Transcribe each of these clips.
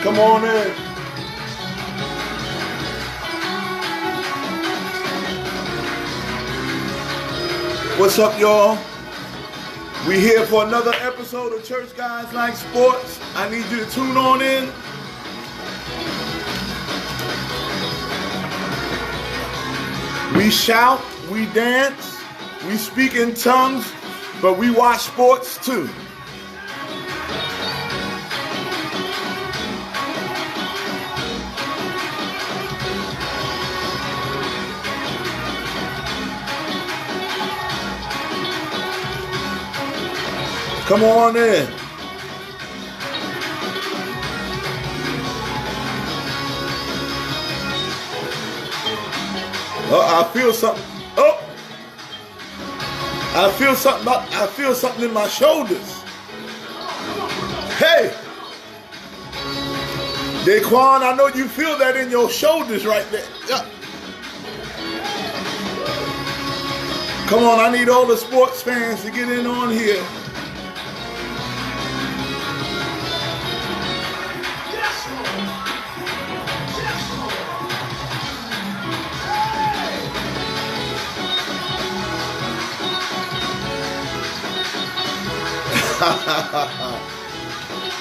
Come on in. What's up, y'all? We here for another episode of Church Guys Like Sports. I need you to tune on in. We shout, we dance, we speak in tongues, but we watch sports too. Come on in. I feel something. Oh, I feel something in my shoulders. Hey, Daquan, I know you feel that in your shoulders right there. Yeah. Come on, I need all the sports fans to get in on here.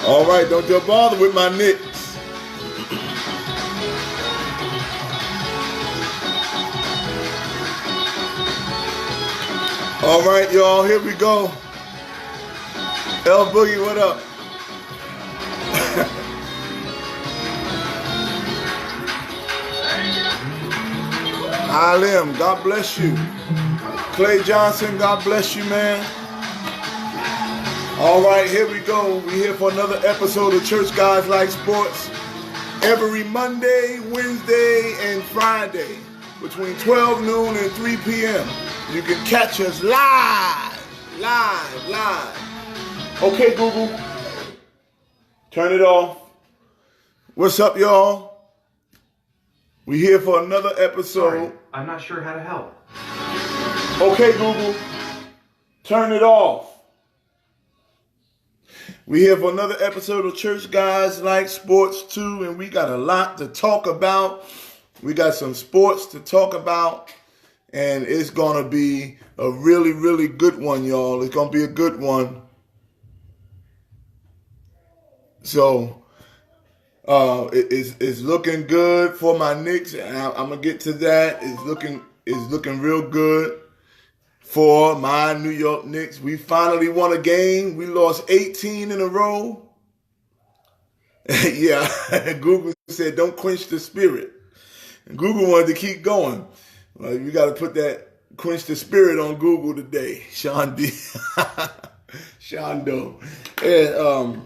All right, don't you bother with my Knicks. All right, y'all, here we go. L Boogie, what up? Alim, God bless you. Clay Johnson, God bless you, man. All right, here we go. We're here for another episode of Church Guys Like Sports. Every Monday, Wednesday, and Friday between 12 noon and 3 p.m. You can catch us live. Okay, Google. Turn it off. What's up, y'all? We're here for another episode. Sorry, I'm not sure how to help. Okay, Google. Turn it off. We're here for another episode of Church Guys Like Sports 2, and we got a lot to talk about. We got some sports to talk about, and it's going to be a really, really good one, y'all. It's going to be a good one. So, it's looking good for my Knicks, and I'm going to get to that. It's looking real good for my New York Knicks. We finally won a game. We lost 18 in a row. Yeah, Google said don't quench the spirit. And Google wanted to keep going. Well, you got to put that quench the spirit on Google today, Sean D. Sean Doe. And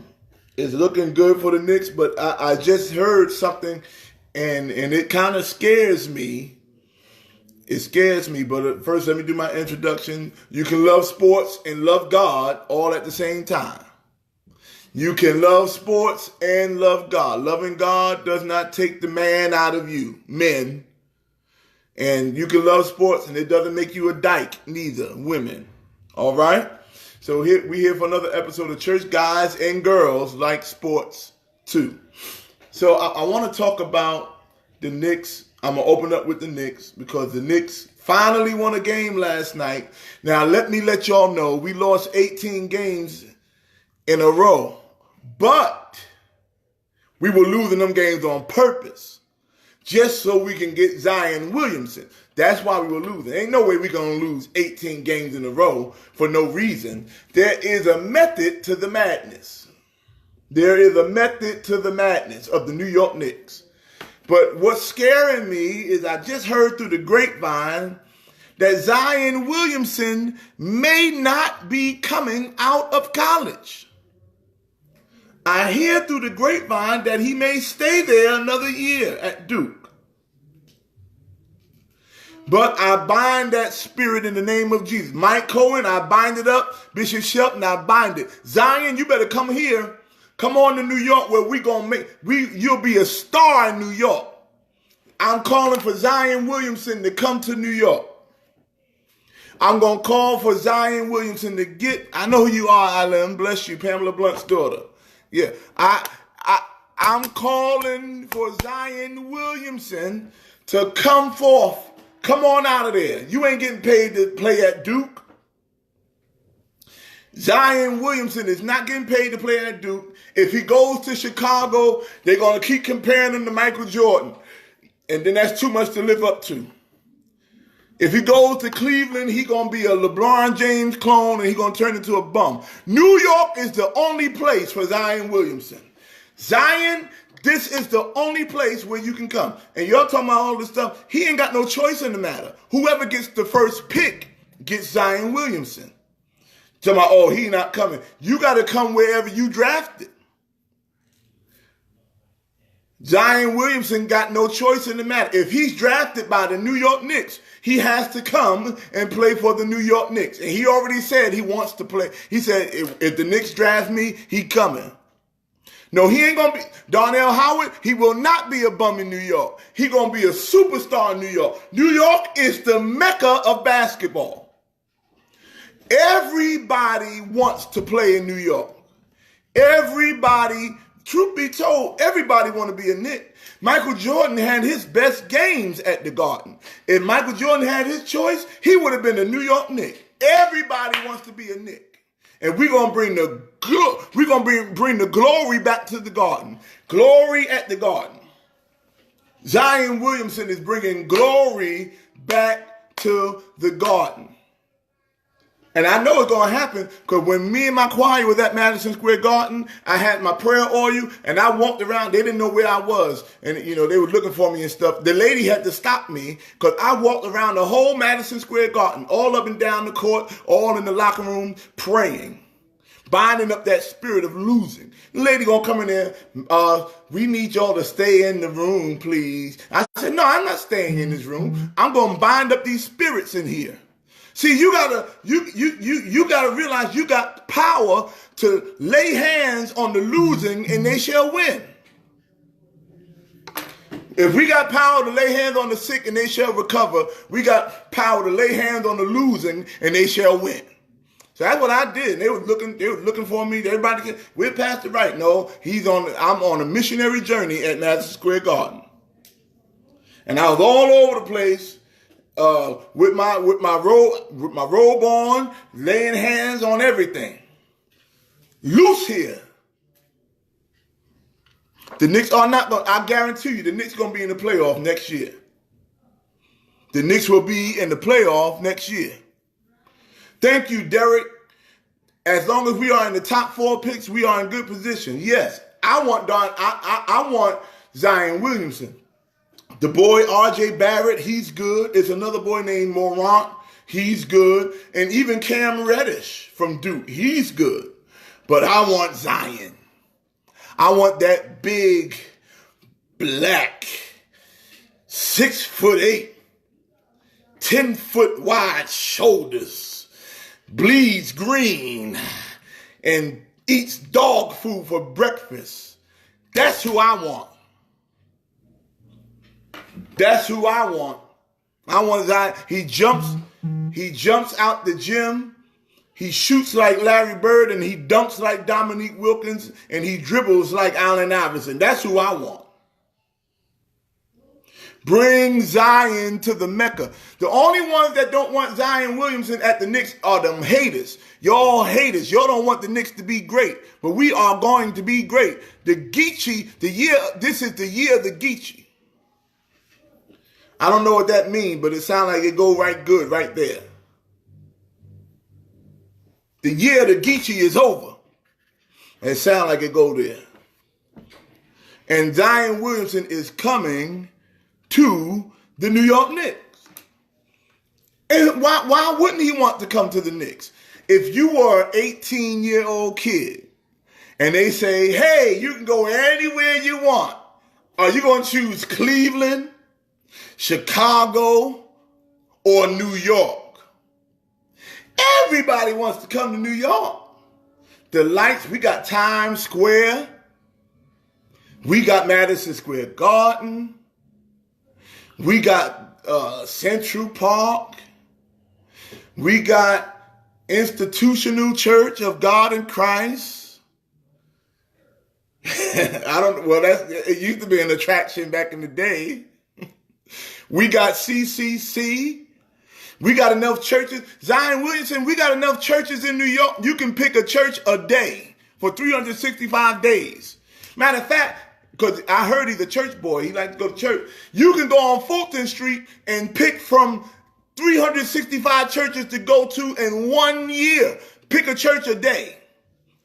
it's looking good for the Knicks, but I just heard something, and it kind of scares me. It scares me, but first let me do my introduction. You can love sports and love God all at the same time. You can love sports and love God. Loving God does not take the man out of you, men. And you can love sports and it doesn't make you a dyke, neither, women. All right? So we're here for another episode of Church Guys and Girls Like Sports too. So I want to talk about the Knicks. I'm going to open up with the Knicks because the Knicks finally won a game last night. Now, let me let y'all know we lost 18 games in a row, but we were losing them games on purpose just so we can get Zion Williamson. That's why we were losing. Ain't no way we're going to lose 18 games in a row for no reason. There is a method to the madness. There is a method to the madness of the New York Knicks. But what's scaring me is I just heard through the grapevine that Zion Williamson may not be coming out of college. I hear through the grapevine that he may stay there another year at Duke. But I bind that spirit in the name of Jesus. Mike Cohen, I bind it up. Bishop Shelton, I bind it. Zion, you better come here. Come on to New York where you'll be a star in New York. I'm calling for Zion Williamson to come to New York. I'm going to call for Zion Williamson to get, I know who you are, Alan, bless you, Pamela Blunt's daughter. Yeah, I'm calling for Zion Williamson to come forth. Come on out of there. You ain't getting paid to play at Duke. Zion Williamson is not getting paid to play at Duke. If he goes to Chicago, they're going to keep comparing him to Michael Jordan. And then that's too much to live up to. If he goes to Cleveland, he's going to be a LeBron James clone and he's going to turn into a bum. New York is the only place for Zion Williamson. Zion, this is the only place where you can come. And y'all talking about all this stuff. He ain't got no choice in the matter. Whoever gets the first pick gets Zion Williamson. Talking about, oh, he not coming. You got to come wherever you drafted. Zion Williamson got no choice in the matter. If he's drafted by the New York Knicks, he has to come and play for the New York Knicks. And he already said he wants to play. He said, if the Knicks draft me, he coming. No, he ain't going to be. Darnell Howard, he will not be a bum in New York. He going to be a superstar in New York. New York is the mecca of basketball. Everybody wants to play in New York. Everybody, truth be told, everybody want to be a Knick. Michael Jordan had his best games at the Garden. If Michael Jordan had his choice, he would have been a New York Knick. Everybody wants to be a Knick. And we're going to bring the glory back to the Garden. Glory at the Garden. Zion Williamson is bringing glory back to the Garden. And I know it's going to happen because when me and my choir was at Madison Square Garden, I had my prayer oil and I walked around. They didn't know where I was. And, they were looking for me and stuff. The lady had to stop me because I walked around the whole Madison Square Garden, all up and down the court, all in the locker room, praying, binding up that spirit of losing. The lady going to come in there, we need y'all to stay in the room, please. I said, no, I'm not staying in this room. I'm going to bind up these spirits in here. See, you gotta realize you got power to lay hands on the losing and they shall win. If we got power to lay hands on the sick and they shall recover, we got power to lay hands on the losing and they shall win. So that's what I did. They were looking for me. Everybody, we're Pastor Wright. No, I'm on a missionary journey at Madison Square Garden. And I was all over the place. With my robe on, laying hands on everything. Loose here. The Knicks are not going. I guarantee you, the Knicks going to be in the playoff next year. The Knicks will be in the playoff next year. Thank you, Derek. As long as we are in the top 4 picks, we are in good position. Yes, I want Zion Williamson. The boy R.J. Barrett, he's good. There's another boy named Morant. He's good. And even Cam Reddish from Duke, he's good. But I want Zion. I want that big, black, 6'8", 10-foot wide shoulders, bleeds green, and eats dog food for breakfast. That's who I want. That's who I want. I want Zion. He jumps out the gym. He shoots like Larry Bird and he dunks like Dominique Wilkins and he dribbles like Allen Iverson. That's who I want. Bring Zion to the Mecca. The only ones that don't want Zion Williamson at the Knicks are them haters. Y'all haters. Y'all don't want the Knicks to be great, but we are going to be great. The Geechee, this is the year of the Geechee. I don't know what that means, but it sounds like it go right good right there. The year of the Geechee is over. It sounds like it go there. And Zion Williamson is coming to the New York Knicks. And why wouldn't he want to come to the Knicks? If you were an 18-year-old kid and they say, hey, you can go anywhere you want, are you going to choose Cleveland, Chicago, or New York? Everybody wants to come to New York. The lights, we got Times Square. We got Madison Square Garden. We got Central Park. We got Institutional Church of God in Christ. It used to be an attraction back in the day. We got CCC. We got enough churches. Zion Williamson, we got enough churches in New York. You can pick a church a day for 365 days. Matter of fact, because I heard he's a church boy. He likes to go to church. You can go on Fulton Street and pick from 365 churches to go to in 1 year. Pick a church a day.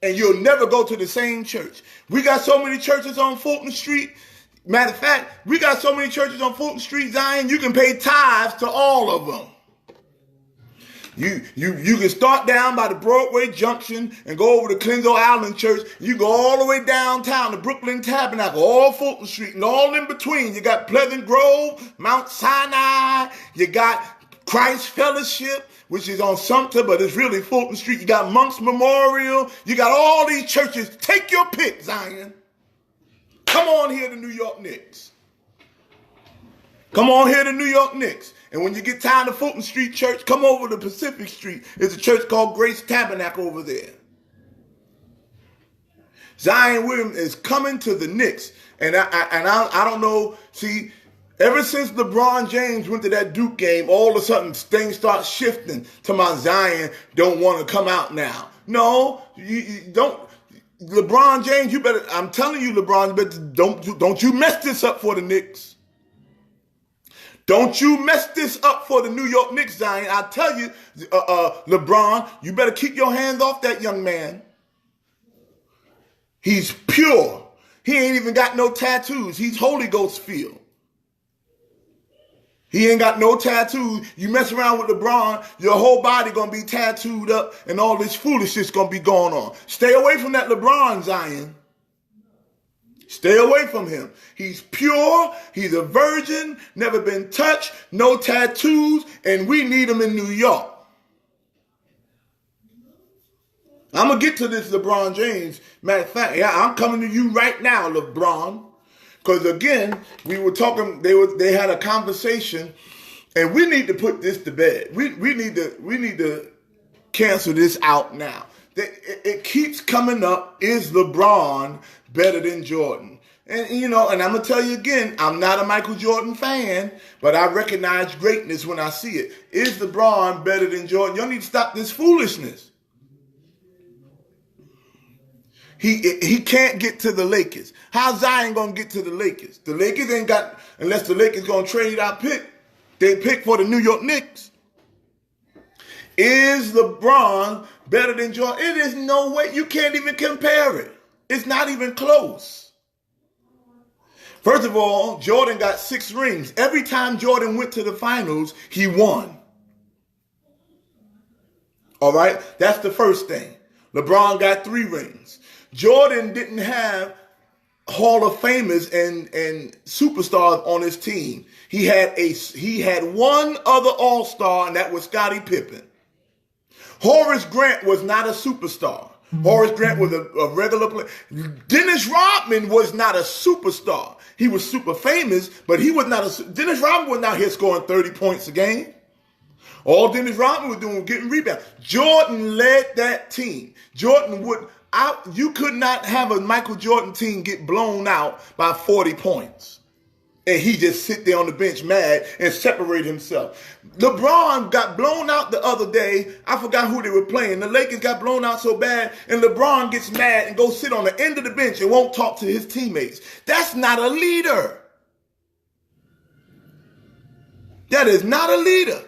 And you'll never go to the same church. We got so many churches on Fulton Street. Matter of fact, we got so many churches on Fulton Street, Zion, you can pay tithes to all of them. You can start down by the Broadway Junction and go over to Clenzo Island Church. You go all the way downtown to Brooklyn Tabernacle, all Fulton Street, and all in between. You got Pleasant Grove, Mount Sinai. You got Christ Fellowship, which is on Sumter, but it's really Fulton Street. You got Monk's Memorial. You got all these churches. Take your pick, Zion. Come on here to New York Knicks. Come on here to New York Knicks. And when you get tired of Fulton Street Church, come over to Pacific Street. There's a church called Grace Tabernacle over there. Zion Williams is coming to the Knicks. And I don't know. See, ever since LeBron James went to that Duke game, all of a sudden things start shifting to my Zion don't want to come out now. No, you don't. LeBron James, you better, I'm telling you, LeBron, don't you mess this up for the Knicks. Don't you mess this up for the New York Knicks, Zion. I tell you, LeBron, you better keep your hands off that young man. He's pure. He ain't even got no tattoos. He's Holy Ghost filled. He ain't got no tattoos. You mess around with LeBron, your whole body going to be tattooed up and all this foolishness going to be going on. Stay away from that LeBron, Zion. Stay away from him. He's pure. He's a virgin, never been touched, no tattoos, and we need him in New York. I'm going to get to this LeBron James. Matter of fact, yeah, I'm coming to you right now, LeBron. Because again, we were talking, they had a conversation, and we need to put this to bed. We need to cancel this out now. It keeps coming up, is LeBron better than Jordan? And and I'm going to tell you again, I'm not a Michael Jordan fan, but I recognize greatness when I see it. Is LeBron better than Jordan? Y'all need to stop this foolishness. He can't get to the Lakers. How's Zion going to get to the Lakers? The Lakers ain't got, unless the Lakers going to trade our pick, they pick for the New York Knicks. Is LeBron better than Jordan? It is no way. You can't even compare it. It's not even close. First of all, Jordan got 6 rings. Every time Jordan went to the finals, he won. All right? That's the first thing. LeBron got 3 rings. Jordan didn't have Hall of Famers and superstars on his team. He had one other All-Star, and that was Scottie Pippen. Horace Grant was not a superstar. Horace Grant was a regular player. Dennis Rodman was not a superstar. He was super famous, but he was not Dennis Rodman was not here scoring 30 points a game. All Dennis Rodman was doing was getting rebounds. Jordan led that team. You could not have a Michael Jordan team get blown out by 40 points. And he just sit there on the bench mad and separate himself. LeBron got blown out the other day. I forgot who they were playing. The Lakers got blown out so bad, and LeBron gets mad and goes sit on the end of the bench and won't talk to his teammates. That's not a leader. That is not a leader.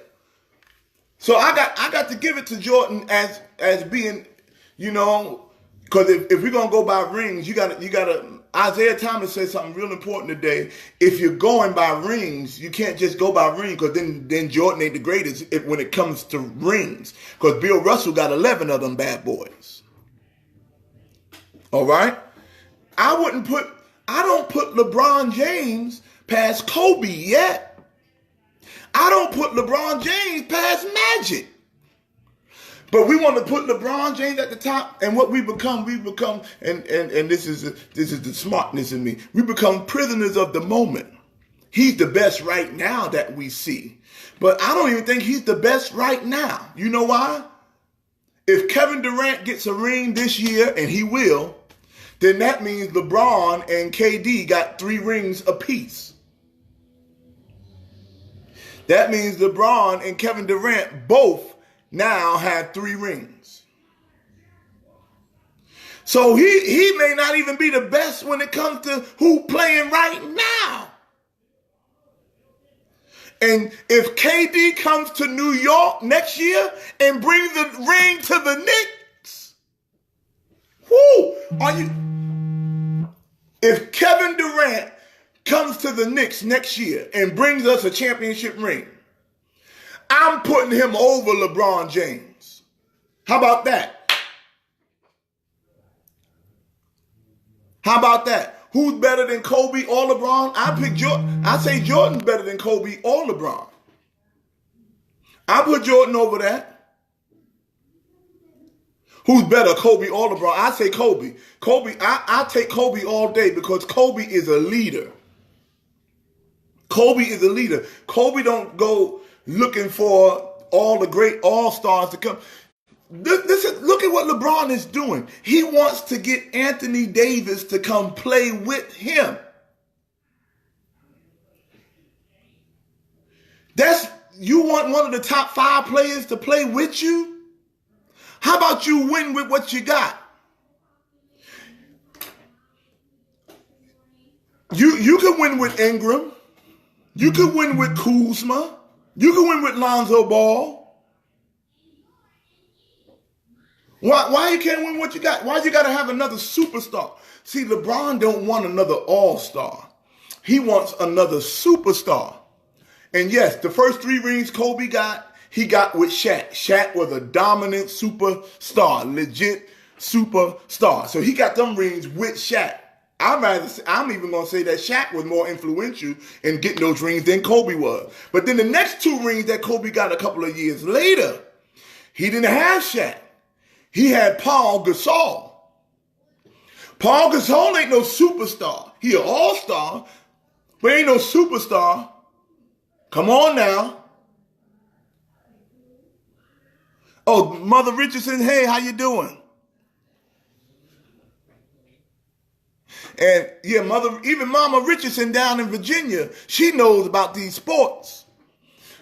So I got to give it to Jordan as being, because if we're gonna go by rings, you gotta. Isaiah Thomas said something real important today. If you're going by rings, you can't just go by rings, because then Jordan ain't the greatest when it comes to rings. Because Bill Russell got 11 of them bad boys. All right, I don't put LeBron James past Kobe yet. I don't put LeBron James past Magic. But we want to put LeBron James at the top, and what we become, and this is the smartness in me. We become prisoners of the moment. He's the best right now that we see. But I don't even think he's the best right now. You know why? If Kevin Durant gets a ring this year, and he will, then that means LeBron and KD got 3 rings apiece. That means LeBron and Kevin Durant both now have 3 rings. So he may not even be the best when it comes to who playing right now. And if KD comes to New York next year and brings the ring to the Knicks, if Kevin Durant comes to the Knicks next year and brings us a championship ring, I'm putting him over LeBron James. How about that? How about that? Who's better than Kobe or LeBron? I pick Jordan. I say Jordan's better than Kobe or LeBron. I put Jordan over that. Who's better, Kobe or LeBron? I say Kobe. I take Kobe all day because Kobe is a leader. Kobe is a leader. Kobe don't go looking for all the great all-stars to come. Look at what LeBron is doing. He wants to get Anthony Davis to come play with him. You want one of the top 5 players to play with you? How about you win with what you got? You can win with Ingram. You can win with Kuzma. You can win with Lonzo Ball. Why you can't win what you got? Why you got to have another superstar? See, LeBron don't want another all-star. He wants another superstar. And yes, the first 3 rings Kobe got, he got with Shaq. Shaq was a dominant superstar, legit superstar. So he got them rings with Shaq. I'm even going to say that Shaq was more influential in getting those rings than Kobe was. But then the next 2 rings that Kobe got a couple of years later, he didn't have Shaq. He had Paul Gasol. Paul Gasol ain't no superstar. He an all-star, but ain't no superstar. Come on now. Oh, Mother Richardson, hey, how you doing? And yeah, even Mama Richardson down in Virginia, she knows about these sports.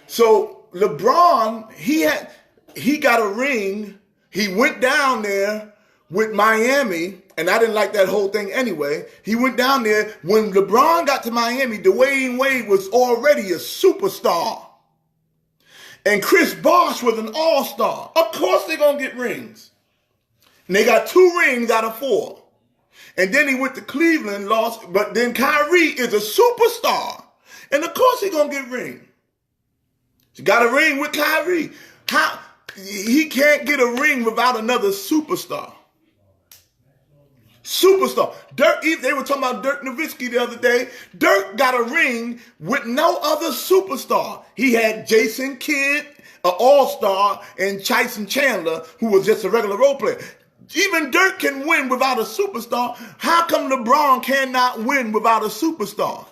So LeBron, he got a ring. He went down there with Miami, and I didn't like that whole thing anyway. He went down there. When LeBron got to Miami, Dwayne Wade was already a superstar. And Chris Bosh was an all-star. Of course they're going to get rings. And they got 2 rings out of 4. And then he went to Cleveland, lost, but then Kyrie is a superstar. And of course he's going to get a ring. He got a ring with Kyrie. He can't get a ring without another superstar. Superstar. They were talking about Dirk Nowitzki the other day. Dirk got a ring with no other superstar. He had Jason Kidd, an all-star, and Tyson Chandler, who was just a regular role player. Even Dirk can win without a superstar. How come LeBron cannot win without a superstar?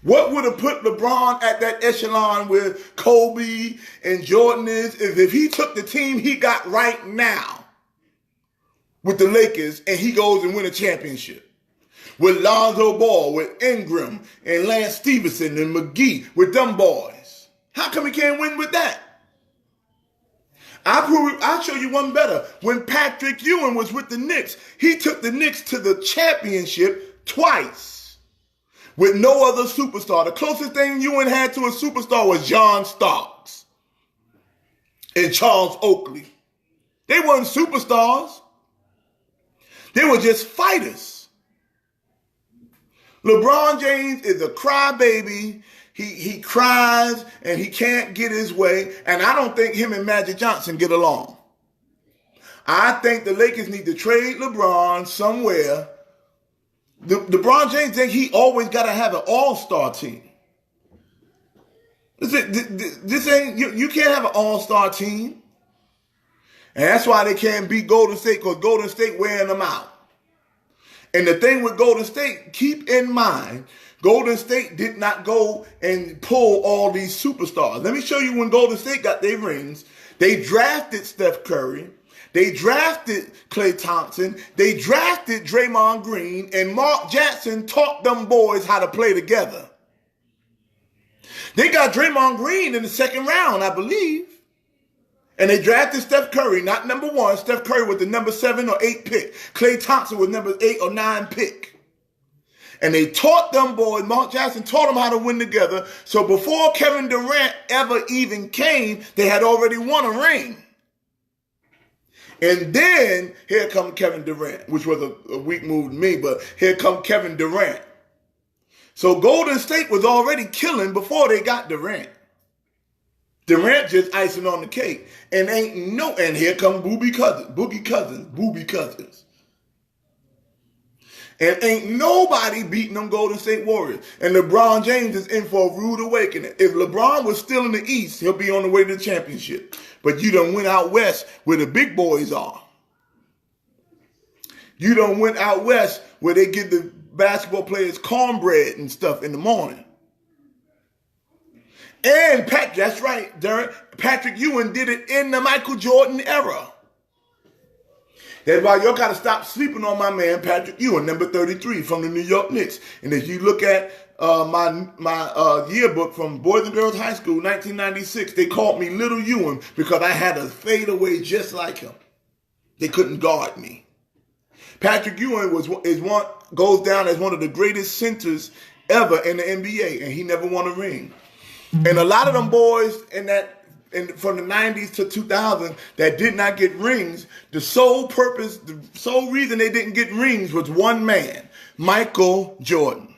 What would have put LeBron at that echelon where Kobe and Jordan is if he took the team he got right now with the Lakers and he goes and win a championship with Lonzo Ball, with Ingram and Lance Stevenson and McGee, with them boys. How come he can't win with that? I'll show you one better. When Patrick Ewing was with the Knicks, he took the Knicks to the championship twice with no other superstar. The closest thing Ewing had to a superstar was John Starks and Charles Oakley. They weren't superstars. They were just fighters. LeBron James is a crybaby. He cries and he can't get his way. And I don't think him and Magic Johnson get along. I think the Lakers need to trade LeBron somewhere. LeBron James think he always got to have an all-star team. This ain't, you can't have an all-star team. And that's why they can't beat Golden State, because Golden State wearing them out. And the thing with Golden State, keep in mind, Golden State did not go and pull all these superstars. Let me show you when Golden State got their rings. They drafted Steph Curry. They drafted Klay Thompson. They drafted Draymond Green, and Mark Jackson taught them boys how to play together. They got Draymond Green in the second round, I believe. And they drafted Steph Curry, not number 1. Steph Curry was the number 7 or 8 pick. Klay Thompson was number 8 or 9 pick. And they taught them boys, Mark Jackson taught them how to win together. So before Kevin Durant ever even came, they had already won a ring. And then here comes Kevin Durant, which was a weak move to me, but here comes Kevin Durant. So Golden State was already killing before they got Durant. Durant just icing on the cake. And here come Boogie Cousins. And ain't nobody beating them Golden State Warriors. And LeBron James is in for a rude awakening. If LeBron was still in the East, he'll be on the way to the championship. But you done went out West where the big boys are. You done went out West where they give the basketball players cornbread and stuff in the morning. And that's right, Darren. Patrick Ewing did it in the Michael Jordan era. That's why y'all got to stop sleeping on my man Patrick Ewing, number 33 from the New York Knicks. And if you look at my yearbook from Boys and Girls High School, 1996, they called me Little Ewing because I had a fadeaway just like him. They couldn't guard me. Patrick Ewing goes down as one of the greatest centers ever in the NBA, and he never won a ring. And a lot of them boys from the 90s to 2000 that did not get rings, the sole reason they didn't get rings was one man, Michael Jordan.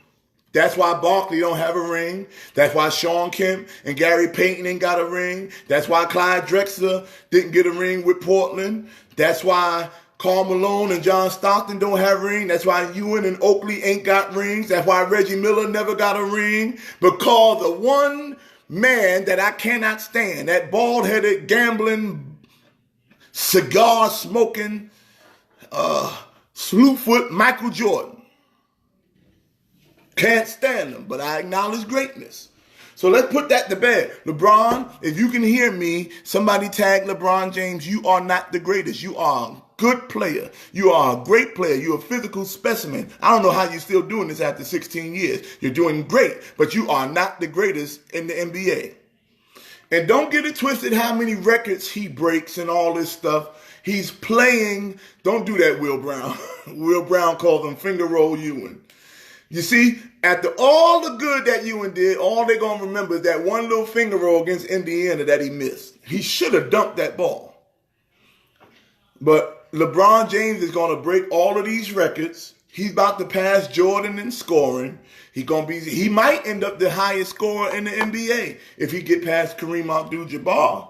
That's why Barkley don't have a ring. That's why Sean Kemp and Gary Payton ain't got a ring. That's why Clyde Drexler didn't get a ring with Portland. That's why Karl Malone and John Stockton don't have rings. That's why Ewing and Oakley ain't got rings. That's why Reggie Miller never got a ring. Because the one man that I cannot stand, that bald-headed, gambling, cigar-smoking, slewfoot Michael Jordan. Can't stand him, but I acknowledge greatness. So let's put that to bed. LeBron, if you can hear me, somebody tag LeBron James. You are not the greatest. You are a good player. You are a great player. You're a physical specimen. I don't know how you're still doing this after 16 years. You're doing great, but you are not the greatest in the NBA. And don't get it twisted how many records he breaks and all this stuff. He's playing. Don't do that, Will Brown. Will Brown calls him finger roll Ewing. You see, after all the good that Ewing did, all they're going to remember is that one little finger roll against Indiana that he missed. He should have dunked that ball. But LeBron James is going to break all of these records. He's about to pass Jordan in scoring. He might end up the highest scorer in the NBA if he get past Kareem Abdul-Jabbar.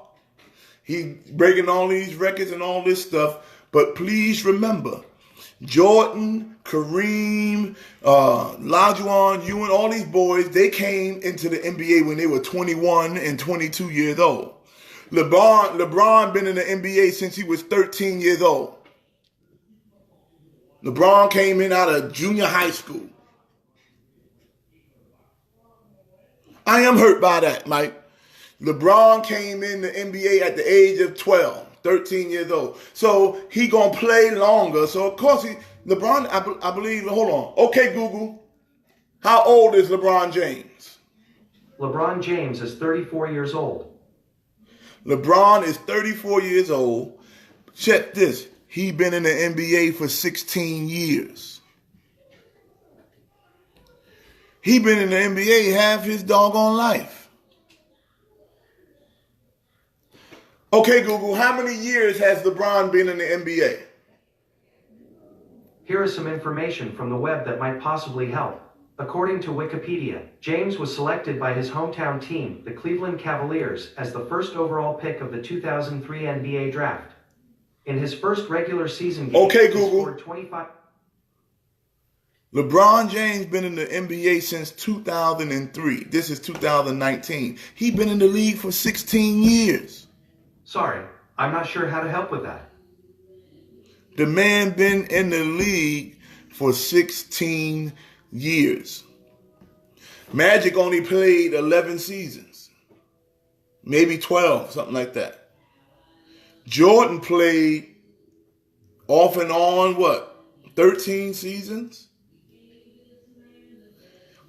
He's breaking all these records and all this stuff. But please remember, Jordan, Kareem, Olajuwon, Ewing, all these boys, they came into the NBA when they were 21 and 22 years old. LeBron been in the NBA since he was 13 years old. LeBron came in out of junior high school. I am hurt by that, Mike. LeBron came in the NBA at the age of 12, 13 years old. So he going to play longer. So, of course, LeBron, I believe, hold on. Okay, Google. How old is LeBron James? LeBron James is 34 years old. LeBron is 34 years old. Check this. He been in the NBA for 16 years. He been in the NBA half his doggone life. Okay, Google, how many years has LeBron been in the NBA? Here is some information from the web that might possibly help. According to Wikipedia, James was selected by his hometown team, the Cleveland Cavaliers, as the first overall pick of the 2003 NBA draft. In his first regular season game, okay, he Google. scored 25. LeBron James been in the NBA since 2003. This is 2019. He been in the league for 16 years. Sorry, I'm not sure how to help with that. The man been in the league for 16 years. Magic only played 11 seasons. Maybe 12, something like that. Jordan played Off and on, what? 13 seasons?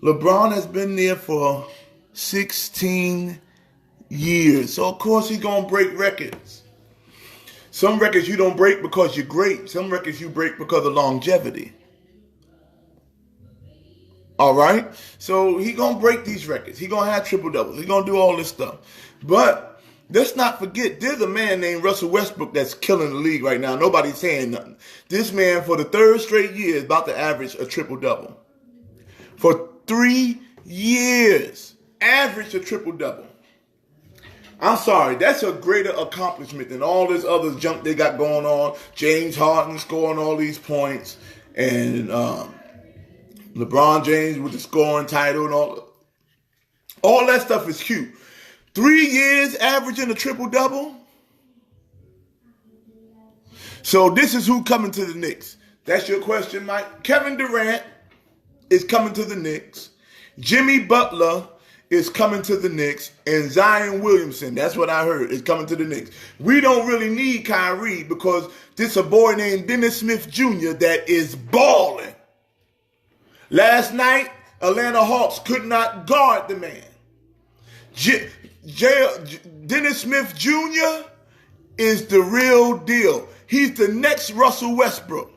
LeBron has been there for 16 years. So, of course, he's going to break records. Some records you don't break because you're great. Some records you break because of longevity. All right? So, he's going to break these records. He's going to have triple-doubles. He's going to do all this stuff. But let's not forget, there's a man named Russell Westbrook that's killing the league right now. Nobody's saying nothing. This man, for the third straight year, is about to average a triple-double. For 3 years, average a triple-double. I'm sorry, that's a greater accomplishment than all this other junk they got going on. James Harden scoring all these points, and LeBron James with the scoring title and all that stuff is cute. 3 years averaging a triple-double. So this is who coming to the Knicks. That's your question, Mike. Kevin Durant is coming to the Knicks. Jimmy Butler is coming to the Knicks. And Zion Williamson, that's what I heard, is coming to the Knicks. We don't really need Kyrie because this a boy named Dennis Smith Jr. that is balling. Last night, Atlanta Hawks could not guard the man. Dennis Smith Jr. is the real deal. He's the next Russell Westbrook.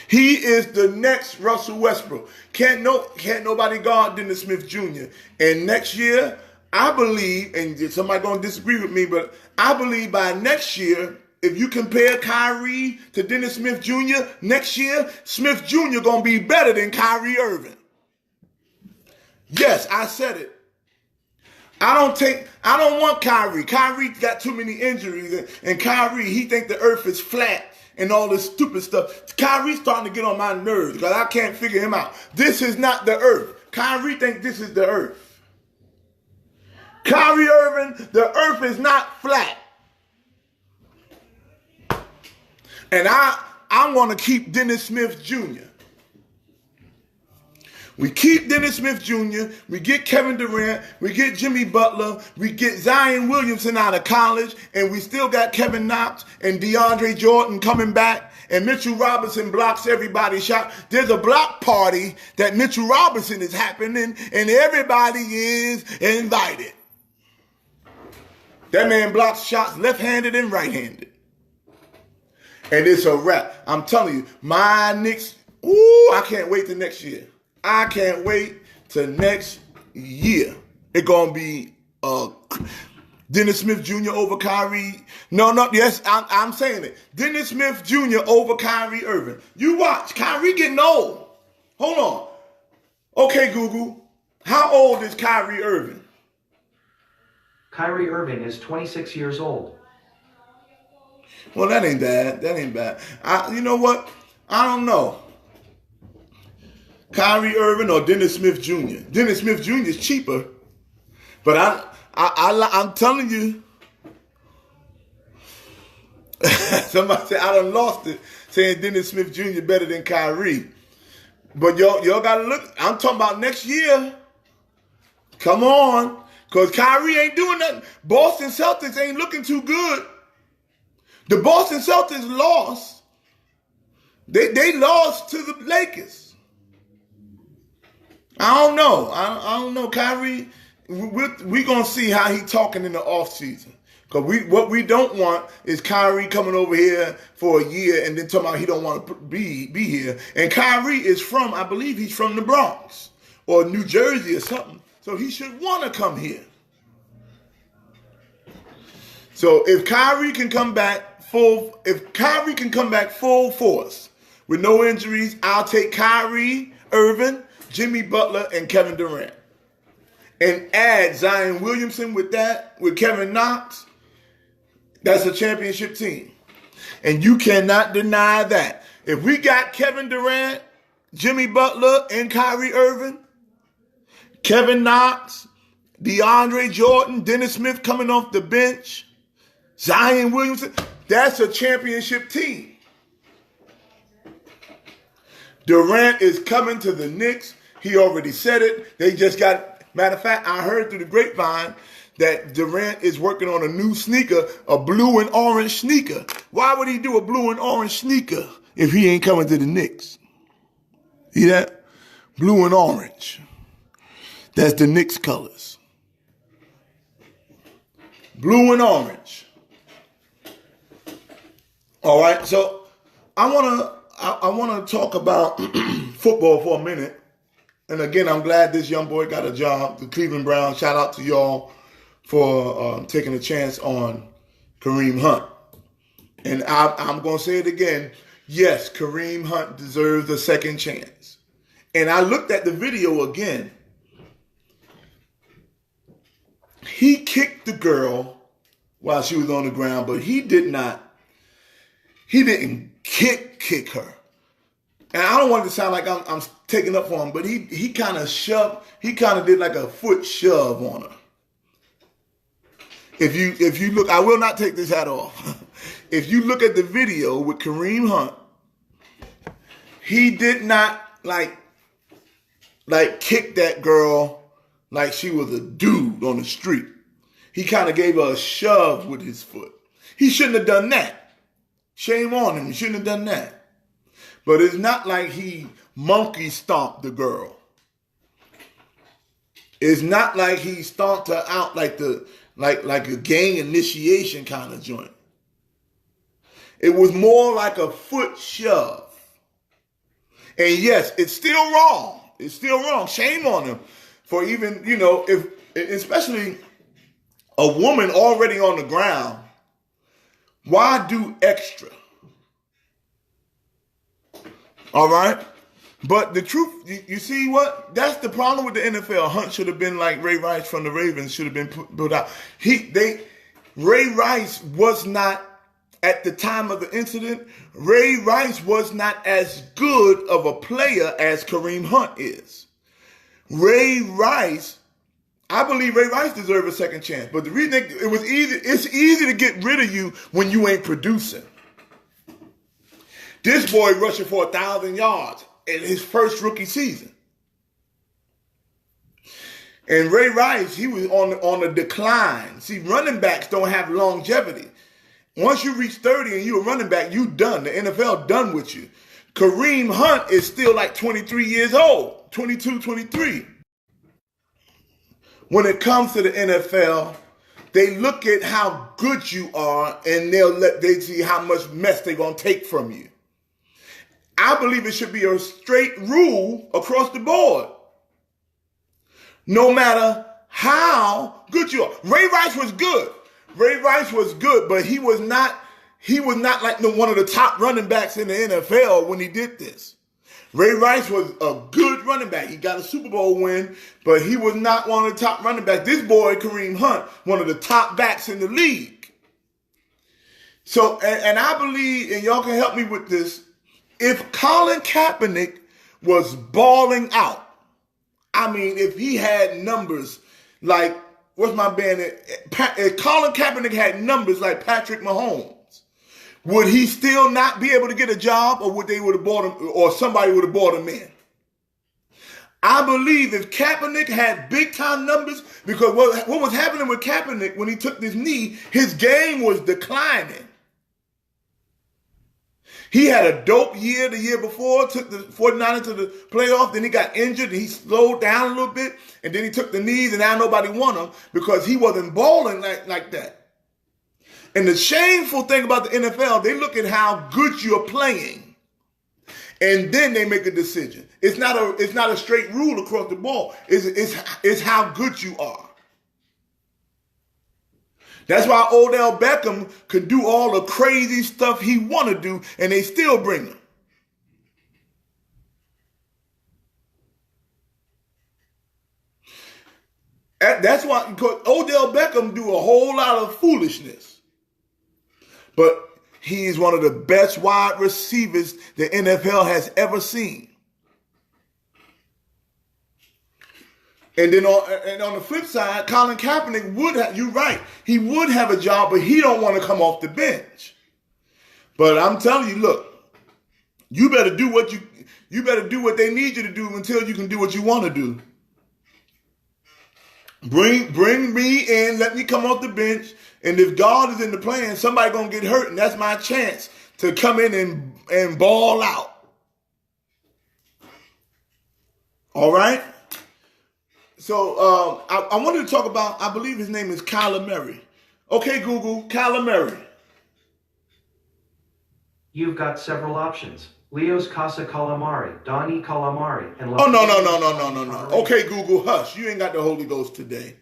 He is the next Russell Westbrook. Can't nobody guard Dennis Smith Jr. And next year, I believe, and somebody gonna disagree with me, but I believe by next year, if you compare Kyrie to Dennis Smith Jr., next year, Smith Jr. gonna be better than Kyrie Irving. Yes, I said it. I don't want Kyrie. Kyrie got too many injuries, and Kyrie, he think the earth is flat and all this stupid stuff. Kyrie's starting to get on my nerves because I can't figure him out. This is not the earth. Kyrie think this is the earth. Kyrie Irving, the earth is not flat. And I want to keep Dennis Smith Jr. We keep Dennis Smith Jr., we get Kevin Durant, we get Jimmy Butler, we get Zion Williamson out of college, and we still got Kevin Knox and DeAndre Jordan coming back, and Mitchell Robinson blocks everybody's shot. There's a block party that Mitchell Robinson is happening, and everybody is invited. That man blocks shots left-handed and right-handed. And it's a wrap. I'm telling you, my Knicks, I can't wait till next year. I can't wait till next year. It's going to be Dennis Smith Jr. over Kyrie. Yes, I'm saying it. Dennis Smith Jr. over Kyrie Irving. You watch. Kyrie getting old. Hold on. Okay, Google. How old is Kyrie Irving? Kyrie Irving is 26 years old. Well, that ain't bad. You know what? I don't know. Kyrie Irving or Dennis Smith Jr. Dennis Smith Jr. is cheaper. But I'm telling you. Somebody said, I done lost it, saying Dennis Smith Jr. better than Kyrie. But y'all got to look. I'm talking about next year. Come on. Because Kyrie ain't doing nothing. Boston Celtics ain't looking too good. The Boston Celtics lost. They lost to the Lakers. I don't know. I don't know. Kyrie, we're going to see how he talking in the offseason. Because what we don't want is Kyrie coming over here for a year and then talking about he don't want to be here. And Kyrie is from, I believe he's from the Bronx or New Jersey or something. So he should want to come here. So if Kyrie can come back full force with no injuries, I'll take Kyrie Irving, Jimmy Butler, and Kevin Durant. And add Zion Williamson with Kevin Knox. That's a championship team. And you cannot deny that. If we got Kevin Durant, Jimmy Butler, and Kyrie Irving, Kevin Knox, DeAndre Jordan, Dennis Smith coming off the bench, Zion Williamson, that's a championship team. Durant is coming to the Knicks. He already said it. They just got, matter of fact, I heard through the grapevine that Durant is working on a new sneaker, a blue and orange sneaker. Why would he do a blue and orange sneaker if he ain't coming to the Knicks? See that? Blue and orange. That's the Knicks colors. Blue and orange. All right, so I wanna talk about football for a minute. And again, I'm glad this young boy got a job. The Cleveland Browns. Shout out to y'all for taking a chance on Kareem Hunt. And I'm gonna say it again. Yes, Kareem Hunt deserves a second chance. And I looked at the video again. He kicked the girl while she was on the ground, but he didn't kick her. And I don't want it to sound like I'm taking up for him, but he kind of did like a foot shove on her. If you look, I will not take this hat off. If you look at the video with Kareem Hunt, he did not like kick that girl like she was a dude on the street. He kind of gave her a shove with his foot. He shouldn't have done that. Shame on him. He shouldn't have done that. But it's not like he monkey stomped the girl. It's not like he stomped her out like a gang initiation kind of joint. It was more like a foot shove. And yes, it's still wrong. It's still wrong. Shame on him for even, if especially a woman already on the ground, why do extra? All right? But the truth, you see what? That's the problem with the NFL. Hunt should have been like Ray Rice from the Ravens, should have been put out. Ray Rice was not, at the time of the incident, Ray Rice was not as good of a player as Kareem Hunt is. I believe Ray Rice deserved a second chance. But the reason it's easy to get rid of you when you ain't producing. This boy rushing for 1,000 yards in his first rookie season. And Ray Rice, he was on a decline. See, running backs don't have longevity. Once you reach 30 and you're a running back, you done. The NFL done with you. Kareem Hunt is still like 23 years old, 22, 23. When it comes to the NFL, they look at how good you are and they see how much mess they're going to take from you. I believe it should be a straight rule across the board. No matter how good you are. Ray Rice was good. Ray Rice was good, but he was not like one of the top running backs in the NFL when he did this. Ray Rice was a good running back. He got a Super Bowl win, but he was not one of the top running backs. This boy, Kareem Hunt, one of the top backs in the league. So, and I believe, and y'all can help me with this, if Colin Kaepernick was balling out, I mean, if he had numbers like, what's my band? If Colin Kaepernick had numbers like Patrick Mahomes, would he still not be able to get a job, or would have bought him, or somebody would have bought him in? I believe if Kaepernick had big time numbers, because what was happening with Kaepernick when he took this knee, his game was declining. He had a dope year the year before, took the 49ers to the playoff, then he got injured, and he slowed down a little bit, and then he took the knees, and now nobody won him because he wasn't balling like that. And the shameful thing about the NFL, they look at how good you're playing, and then they make a decision. It's not a straight rule across the board. It's how good you are. That's why Odell Beckham could do all the crazy stuff he want to do, and they still bring him. That's why, because Odell Beckham do a whole lot of foolishness. But he is one of the best wide receivers the NFL has ever seen. And then on the flip side, Colin Kaepernick would have, you're right, he would have a job, but he don't want to come off the bench. But I'm telling you, look, you better do what they need you to do until you can do what you want to do. Bring me in, let me come off the bench, and if God is in the plan, somebody gonna get hurt, and that's my chance to come in and ball out. All right? So I wanted to talk about, I believe his name is Kyler Murray. Okay, Google, Kyler Murray. You've got several options. Leos Casa Calamari, Donnie Calamari, and Oh, no. Okay, Google, hush. You ain't got the Holy Ghost today.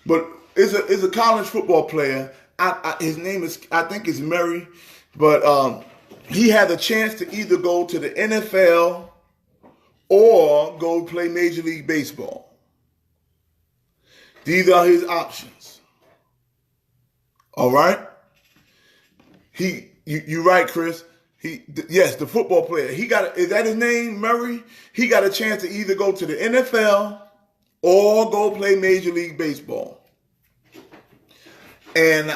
But is a college football player. His name is, I think it's Murray. But he had a chance to either go to the NFL or go play Major League Baseball. These are his options. All right? You're right, Chris. Yes, the football player. Is that his name, Murray? He got a chance to either go to the NFL or go play Major League Baseball. And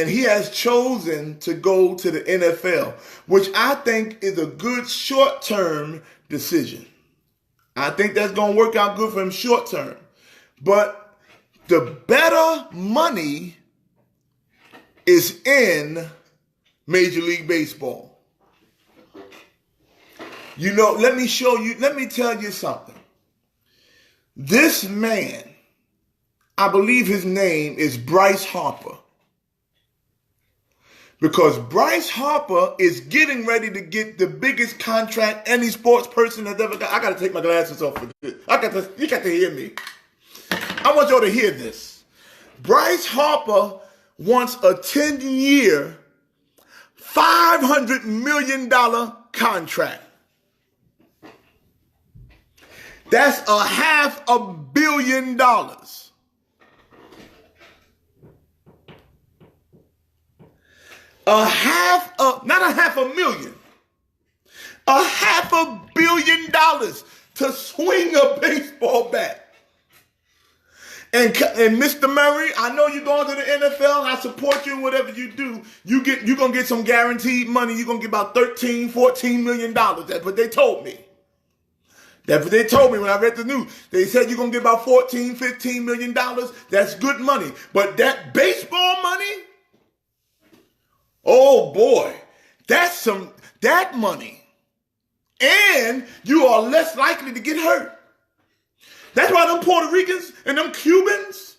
he has chosen to go to the NFL, which I think is a good short-term decision. I think that's going to work out good for him short term. But the better money is in Major League Baseball. You know, let me tell you something. This man, I believe his name is Bryce Harper. Because Bryce Harper is getting ready to get the biggest contract any sports person has ever got. I got to take my glasses off for this. You got to hear me. I want y'all to hear this. Bryce Harper wants a 10-year, $500 million contract. That's $500 million. Not $500,000. $500 million to swing a baseball bat. And Mr. Murray, I know you're going to the NFL. I support you in whatever you do. You're going to get some guaranteed money. You're going to get about $13, $14 million. That's what they told me. That's what they told me when I read the news. They said you're going to get about $14, $15 million. That's good money. But that baseball money, oh boy, that money. And you are less likely to get hurt. That's why them Puerto Ricans and them Cubans,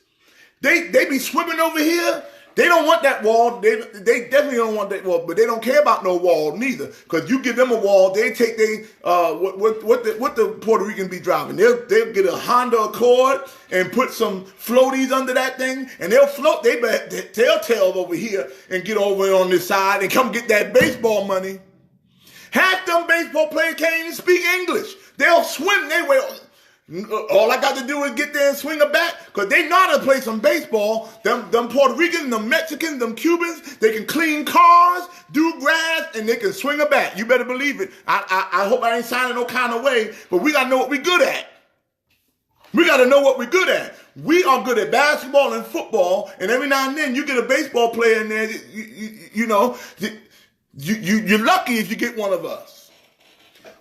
they be swimming over here. They don't want that wall. They definitely don't want that wall, but they don't care about no wall neither. Because you give them a wall, they take what the Puerto Ricans be driving. They'll get a Honda Accord and put some floaties under that thing, and they'll float their tail over here and get over on this side and come get that baseball money. Half them baseball players can't even speak English. They'll swim their way. All I got to do is get there and swing a bat, because they know how to play some baseball. Them Puerto Ricans, them Mexicans, them Cubans, they can clean cars, do grass, and they can swing a bat. You better believe it. I hope I ain't signing no kind of way, but we got to know what we're good at. We got to know what we're good at. We are good at basketball and football, and every now and then you get a baseball player in there, you're lucky if you get one of us.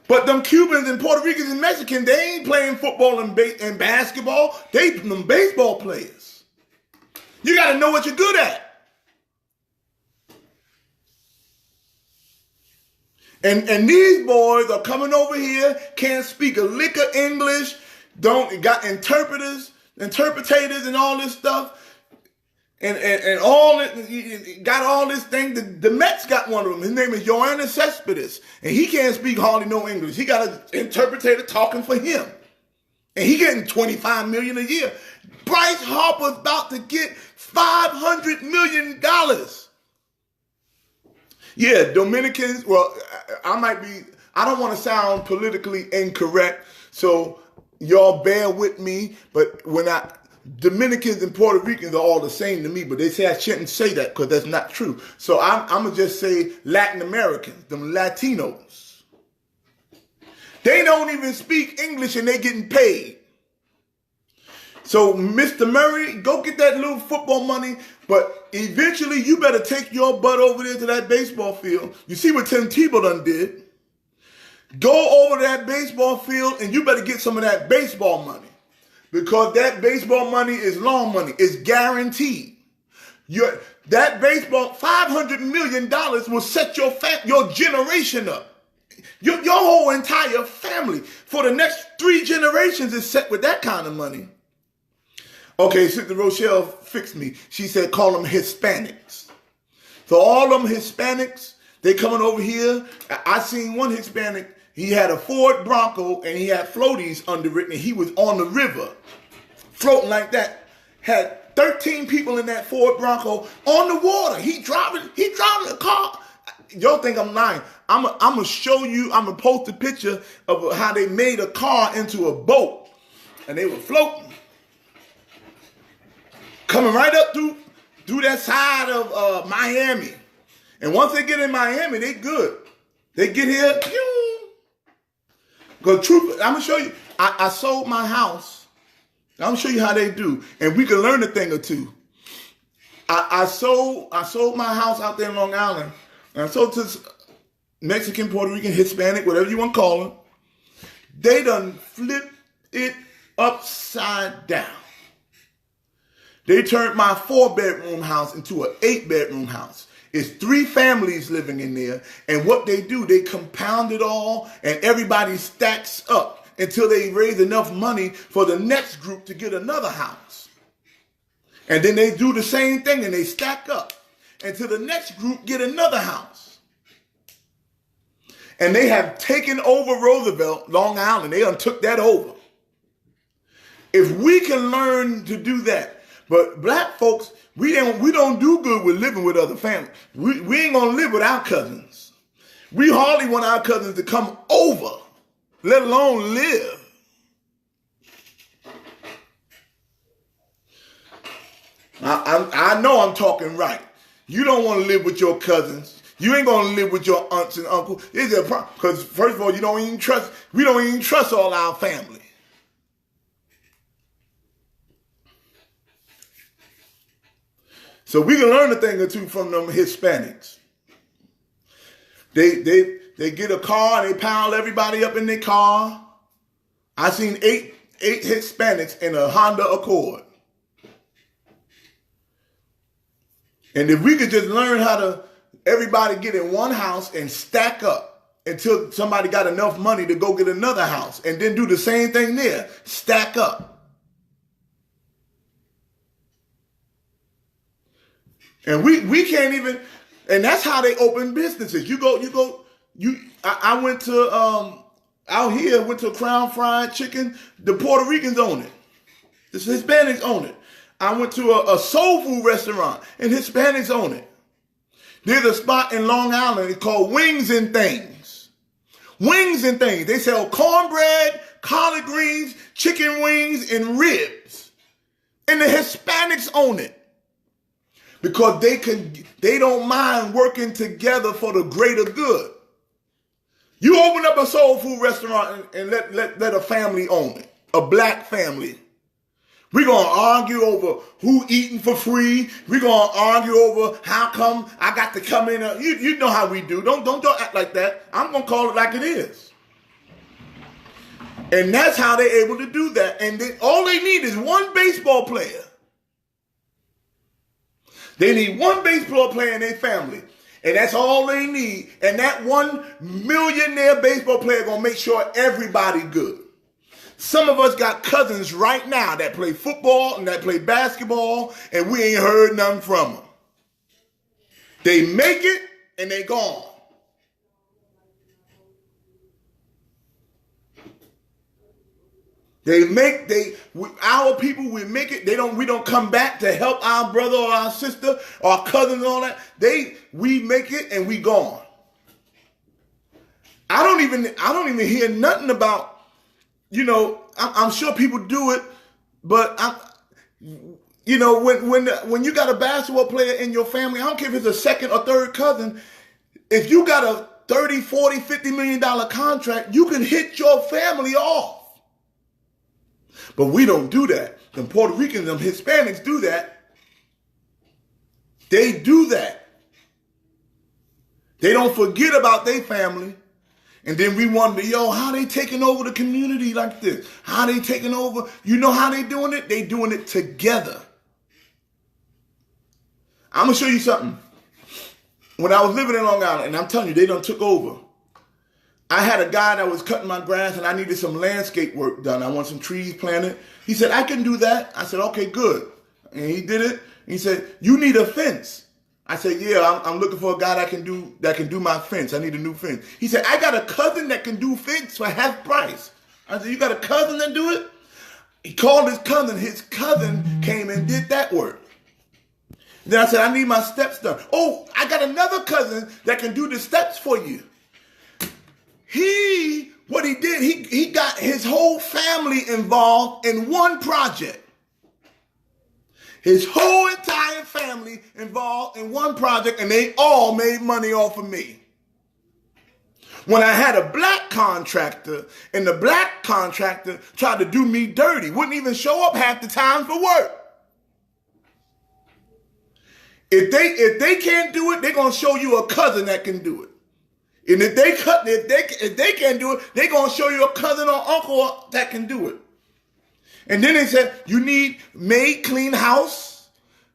But them Cubans and Puerto Ricans and Mexicans, they ain't playing football and basketball. They them baseball players. You got to know what you're good at. And these boys are coming over here, can't speak a lick of English, got interpreters and all this stuff. And all it got all this thing. The Mets got one of them. His name is Yoenis Cespedes, and he can't speak hardly no English. He got an interpreter talking for him, and he getting $25 million a year. Bryce Harper's about to get $500 million. Yeah, Dominicans. Well, I don't want to sound politically incorrect, so y'all bear with me. But Dominicans and Puerto Ricans are all the same to me, but they say I shouldn't say that because that's not true. So I'm going to just say Latin Americans, them Latinos. They don't even speak English and they getting paid. So Mr. Murray, go get that little football money, but eventually you better take your butt over there to that baseball field. You see what Tim Tebow done did? Go over that baseball field and you better get some of that baseball money. Because that baseball money is long money. It's guaranteed. That baseball, $500 million will set your generation up. Your whole entire family for the next 3 generations is set with that kind of money. Okay, Sister Rochelle fixed me. She said call them Hispanics. So all them Hispanics, they coming over here. I seen one Hispanic. He had a Ford Bronco and he had floaties underwritten. And he was on the river, floating like that. Had 13 people in that Ford Bronco on the water. He driving a car. Y'all think I'm lying. I'm gonna show you. I'm gonna post a picture of how they made a car into a boat, and they were floating, coming right up through that side of Miami. And once they get in Miami, they good. They get here. Because truth, I'm gonna show you. I sold my house. I'm gonna show you how they do, and we can learn a thing or two. I sold my house out there in Long Island, and I sold to Mexican, Puerto Rican, Hispanic, whatever you want to call them. They done flipped it upside down. They turned my 4-bedroom house into an 8-bedroom house. It's 3 families living in there. And what they do, they compound it all and everybody stacks up until they raise enough money for the next group to get another house. And then they do the same thing and they stack up until the next group get another house. And they have taken over Roosevelt, Long Island. They done took that over. If we can learn to do that, but black folks, we don't do good with living with other families. We ain't gonna live with our cousins. We hardly want our cousins to come over, let alone live. I know I'm talking right. You don't want to live with your cousins. You ain't gonna live with your aunts and uncles. It's a problem because first of all, we don't even trust all our family. So we can learn a thing or two from them Hispanics. They get a car and they pile everybody up in their car. I seen eight Hispanics in a Honda Accord. And if we could just learn how to everybody get in one house and stack up until somebody got enough money to go get another house and then do the same thing there, stack up. And we can't even, and that's how they open businesses. I went to, out here, went to Crown Fried Chicken. The Puerto Ricans own it. The Hispanics own it. I went to a soul food restaurant and Hispanics own it. There's a spot in Long Island, it's called Wings and Things. Wings and Things. They sell cornbread, collard greens, chicken wings, and ribs. And the Hispanics own it. Because they don't mind working together for the greater good. You open up a soul food restaurant and let a family own it. A black family. We're going to argue over who eating for free. We're going to argue over how come I got to come in. You know how we do. Don't act like that. I'm going to call it like it is. And that's how they're able to do that. And all they need is one baseball player. They need one baseball player in their family. And that's all they need. And that one millionaire baseball player going to make sure everybody good. Some of us got cousins right now that play football and that play basketball, and we ain't heard nothing from them. They make it, and they gone. Our people, we make it. We don't come back to help our brother or our sister or our cousins and all that. We make it, and we gone. I don't even hear nothing about. I'm sure people do it, but when you got a basketball player in your family, I don't care if it's a second or third cousin, if you got a 30, 40, $50 million contract, you can hit your family off. But we don't do that. The Puerto Ricans, them Hispanics do that. They do that. They don't forget about their family. And then we wonder, yo, how they taking over the community like this? How they taking over? You know how they doing it? They doing it together. I'm going to show you something. When I was living in Long Island, and I'm telling you, they done took over. I had a guy that was cutting my grass and I needed some landscape work done. I want some trees planted. He said, I can do that. I said, okay, good. And he did it. He said, you need a fence. I said, yeah, I'm looking for a guy that can do my fence. I need a new fence. He said, I got a cousin that can do fence for half price. I said, you got a cousin that do it? He called his cousin. His cousin came and did that work. Then I said, I need my steps done. Oh, I got another cousin that can do the steps for you. What he did, he got his whole family involved in one project. His whole entire family involved in one project, and they all made money off of me. When I had a black contractor, and the black contractor tried to do me dirty, wouldn't even show up half the time for work. If they can't do it, they're gonna show you a cousin that can do it. And if they can't do it, they're gonna show you a cousin or uncle that can do it. And then they said, you need maid clean house.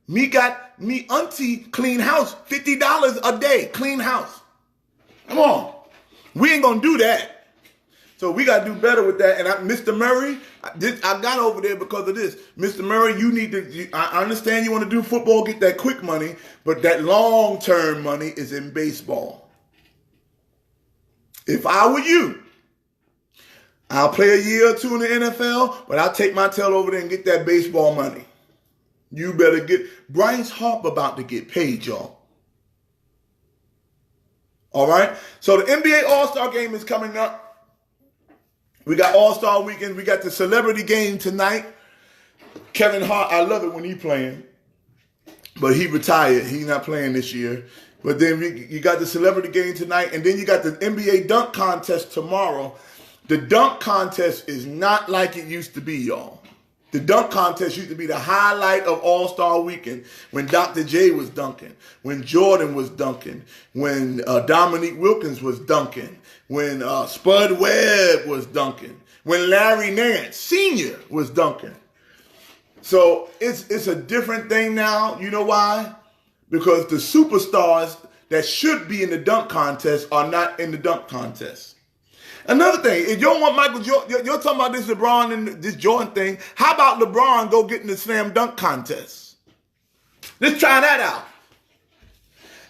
Me auntie clean house, $50 a day, clean house. Come on. We ain't going to do that. So we got to do better with that. And Mr. Murray, I got over there because of this. Mr. Murray, I understand you want to do football, get that quick money, but that long-term money is in baseball. If I were you, I'll play a year or two in the NFL, but I'll take my tail over there and get that baseball money. You better Bryce Harper about to get paid, y'all. All right? So the NBA All-Star Game is coming up. We got All-Star Weekend. We got the Celebrity Game tonight. Kevin Hart, I love it when he playing, but he retired. He's not playing this year. But then you got the Celebrity Game tonight, and then you got the NBA Dunk Contest tomorrow. The dunk contest is not like it used to be, y'all. The dunk contest used to be the highlight of All-Star Weekend when Dr. J was dunking, when Jordan was dunking, when Dominique Wilkins was dunking, when Spud Webb was dunking, when Larry Nance Sr. was dunking. So it's a different thing now. You know why? Because the superstars that should be in the dunk contest are not in the dunk contest. Another thing, if you don't want Michael Jordan, you're talking about this LeBron and this Jordan thing. How about LeBron go get in the slam dunk contest? Let's try that out.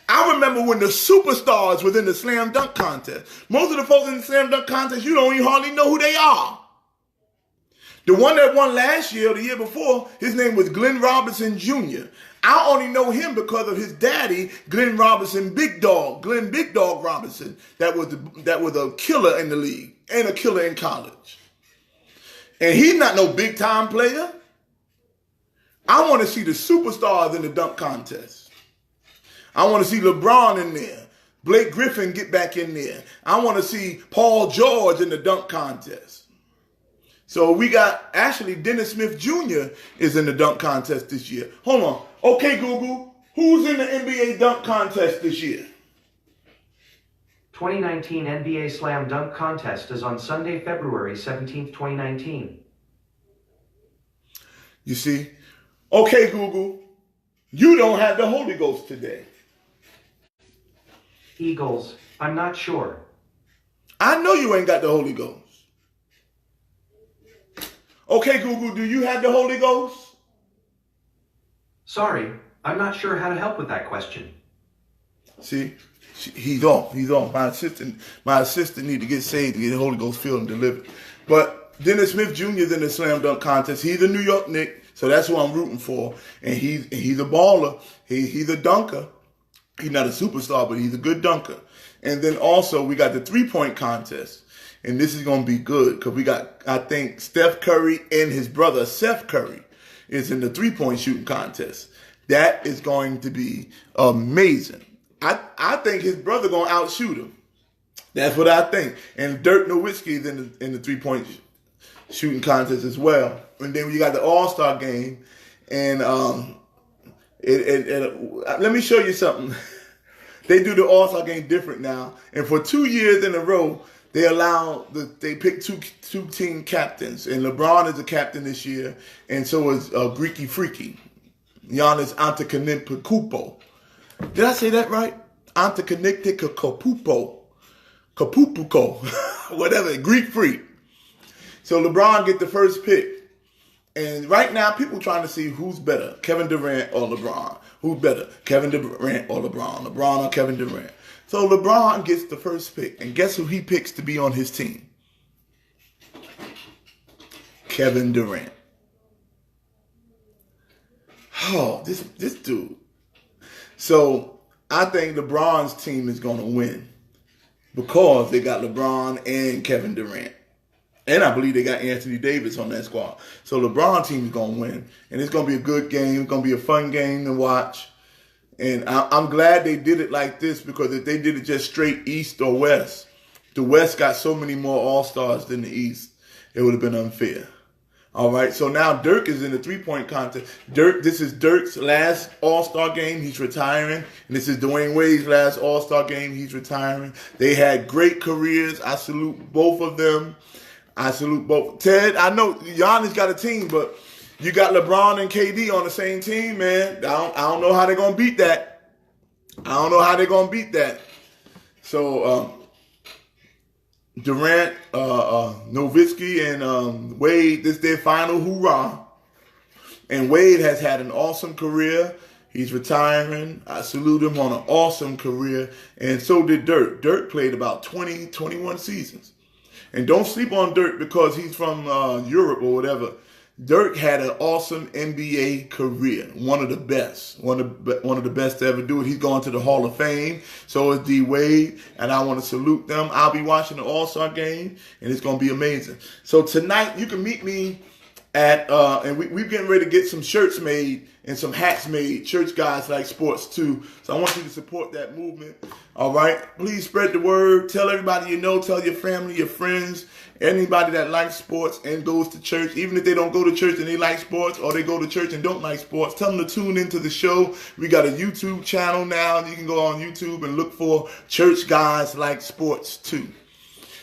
I remember when the superstars was in the slam dunk contest. Most of the folks in the slam dunk contest, you don't even hardly know who they are. The one that won last year or the year before, his name was Glenn Robinson Jr. I only know him because of his daddy, Glenn Robinson, Glenn Big Dog Robinson. That was a killer in the league and a killer in college. And he's not no big time player. I want to see the superstars in the dunk contest. I want to see LeBron in there. Blake Griffin get back in there. I want to see Paul George in the dunk contest. So we got, actually, Dennis Smith Jr. is in the dunk contest this year. Hold on. Okay, Google, who's in the NBA dunk contest this year? 2019 NBA Slam Dunk Contest is on Sunday, February 17th, 2019. You see? Okay, Google, you don't have the Holy Ghost today. Eagles, I'm not sure. I know you ain't got the Holy Ghost. Okay, Google, do you have the Holy Ghost? Sorry, I'm not sure how to help with that question. See, he's off. My assistant need to get saved to get the Holy Ghost filled and delivered. But Dennis Smith Jr. is in the slam dunk contest. He's a New York Knick, so that's who I'm rooting for. And he's a baller. He's a dunker. He's not a superstar, but he's a good dunker. And then also we got the 3-point contest. And this is going to be good because we got, I think, Steph Curry and his brother, Seth Curry, is in the 3-point shooting contest. That is going to be amazing. I think his brother going to outshoot him. That's what I think. And Dirk Nowitzki is in the 3-point shooting contest as well. And then you got the All-Star game. And let me show you something. They do the All-Star game different now. And for 2 years in a row, they pick two team captains, and LeBron is a captain this year, and so is Greeky Freaky, Giannis Antetokounmpo. Did I say that right? Antetokounmpo, whatever, Greek Freak. So LeBron get the first pick. And right now, people trying to see who's better, Kevin Durant or LeBron. Who's better, Kevin Durant or LeBron? LeBron or Kevin Durant? So LeBron gets the first pick. And guess who he picks to be on his team? Kevin Durant. Oh, this dude. So I think LeBron's team is going to win because they got LeBron and Kevin Durant. And I believe they got Anthony Davis on that squad. So LeBron team is going to win. And it's going to be a good game. It's going to be a fun game to watch. And I'm glad they did it like this, because if they did it just straight East or West, the West got so many more All-Stars than the East, it would have been unfair. All right, so now Dirk is in the three-point contest. This is Dirk's last All-Star game. He's retiring. And this is Dwayne Wade's last All-Star game. He's retiring. They had great careers. I salute both of them. I salute both. Ted, I know Giannis got a team, but you got LeBron and KD on the same team, man. I don't know how they're going to beat that. So, Durant, Nowitzki, and Wade, this is their final hoorah. And Wade has had an awesome career. He's retiring. I salute him on an awesome career. And so did Dirk. Dirk played about 21 seasons. And don't sleep on Dirk because he's from Europe or whatever. Dirk had an awesome NBA career, one of the best to ever do it. He's going to the Hall of Fame. So is D Wade, and I want to salute them. I'll be watching the All-Star game, and it's going to be amazing. So tonight you can meet me at and we're getting ready to get some shirts made and some hats made. Church Guys Like Sports too. So I want you to support that movement. All right, please spread the word. Tell everybody you know. Tell your family, your friends, anybody that likes sports and goes to church. Even if they don't go to church and they like sports, or they go to church and don't like sports, tell them to tune into the show. We got a YouTube channel now. You can go on YouTube and look for Church Guys Like Sports too.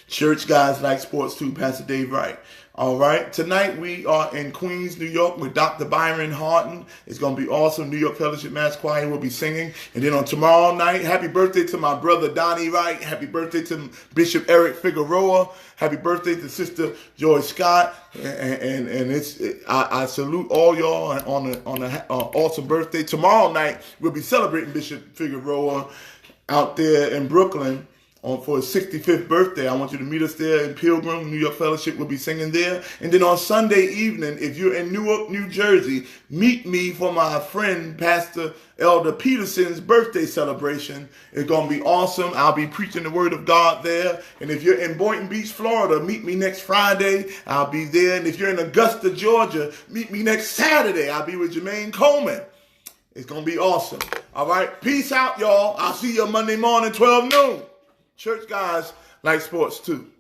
Church Guys Like Sports too. Pastor Dave Wright. All right. Tonight we are in Queens, New York with Dr. Byron Harton. It's going to be awesome. New York Fellowship Mass Choir will be singing. And then on tomorrow night, happy birthday to my brother Donnie Wright. Happy birthday to Bishop Eric Figueroa. Happy birthday to Sister Joy Scott. I salute all y'all on an awesome birthday. Tomorrow night we'll be celebrating Bishop Figueroa out there in Brooklyn for his 65th birthday. I want you to meet us there in Pilgrim. New York Fellowship will be singing there. And then on Sunday evening, if you're in Newark, New Jersey, meet me for my friend, Pastor Elder Peterson's birthday celebration. It's going to be awesome. I'll be preaching the word of God there. And if you're in Boynton Beach, Florida, meet me next Friday. I'll be there. And if you're in Augusta, Georgia, meet me next Saturday. I'll be with Jermaine Coleman. It's going to be awesome. All right. Peace out, y'all. I'll see you Monday morning, 12 noon. Church Guys Like Sports too.